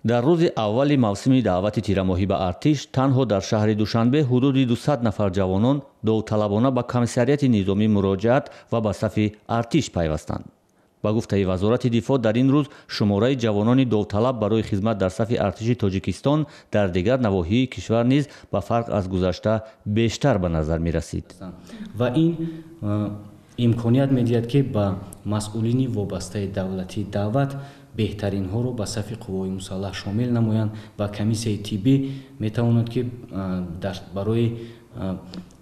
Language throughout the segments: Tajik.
дар рӯзи аввали мавсими даъвати тирамоҳӣ ба артиш танҳо дар шаҳри душанбе ҳудуди 200 нафар ҷавонон довталабона ба комиссарияти низомӣ муроҷиат ва ба сафи артиш пайвастанд. ба гуфтаи вазорати дифоъ, дар ин рӯз шумораи ҷавонони довталаб барои хизмат дар сафи артиши Тоҷикистон дар дигар навоҳии кишвар низ ба фарқ аз гузашта бештар ба назар мерасид. ва ин имконият медиҳад ки ба масъулини вобастаи давлати даъват беҳтаринҳоро ба сафи қуввои мусаллаҳ шомил намоянд ва комиссияи тиббӣ метавонад ки барои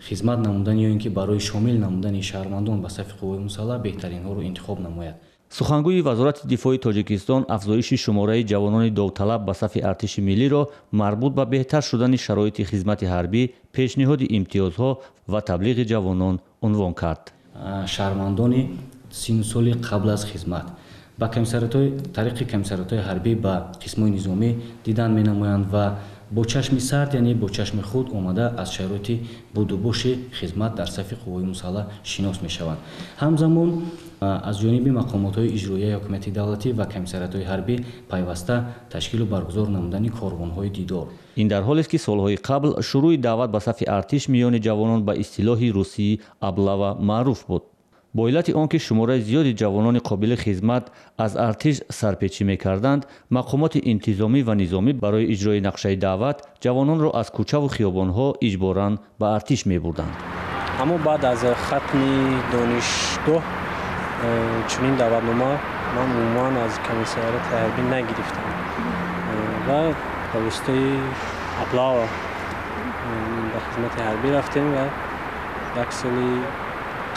хизмат намудани ё ин ки барои шомил намудани шаҳрвандон ба сафи қуввои мусаллаҳ беҳтаринҳоро интихоб намояд. сухангӯи вазорати дифои Тоҷикистон афзоиши шумораи ҷавонони довталаб ба сафи артиши миллиро марбут ба беҳтар шудани шароити хизмати ҳарбӣ, пешниҳоди имтиёзҳо ва таблиғи ҷавонон унвон кард. шаҳрвандони сину соли қабл аз хизмат ба тариқи комиссариятҳои ҳарбӣ ба қисмҳои низомӣ дидан менамоянд ва бо чашми сард, яъне бо чашми худ омада аз шароити будубоши хизмат дар сафи қуввои мусаллаҳ шинос мешаванд. ҳамзамон аз ҷониби мақомотҳои иҷроияи ҳокимияти давлатӣ ва комиссариятҳои ҳарбӣ пайваста ташкилу баргузор намудани корвонҳои дидор. ин дар ҳолест ки солҳои қабл шурӯи даъват ба сафи артиш миёни ҷавонон ба истилоҳи русии аблава маъруф буд. бо иллати он ки шумораи зиёди ҷавонони қобили хизмат аз артиш сарпечӣ мекарданд, мақомоти интизомӣ ва низомӣ барои иҷрои нақшаи даъват ҷавононро аз кӯчаву хиёбонҳо иҷборан ба артиш мебурданд. аммо баъд аз хатми донишгоҳ чунин даъватнома ман умуман аз комиссарияти ҳарбӣ нагирифтам ва ба рӯстаи аблава ба хизмати ҳарбӣ рафтем ва як соли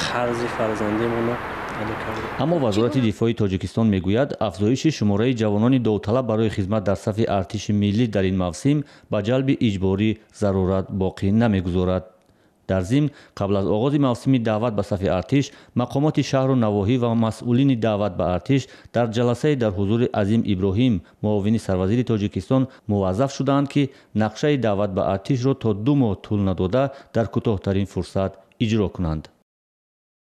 қарзи фарзандимонро ада кардем. аммо вазорати дифои Тоҷикистон мегӯяд, афзоиши шумораи ҷавонони довталаб барои хизмат дар сафи артиши миллӣ дар ин мавсим ба ҷалби иҷборӣ зарурат боқӣ намегузорад. дар зимн қабл аз оғози мавсими даъват ба сафи артиш, мақомоти шаҳру навоҳӣ ва масъулини даъват ба артиш дар ҷаласае дар ҳузури Азим Иброҳим, муовини сарвазири Тоҷикистон, муваззаф шуданд ки нақшаи даъват ба артишро то 2 моҳ тӯл надода дар кӯтоҳтарин фурсат иҷро кунанд.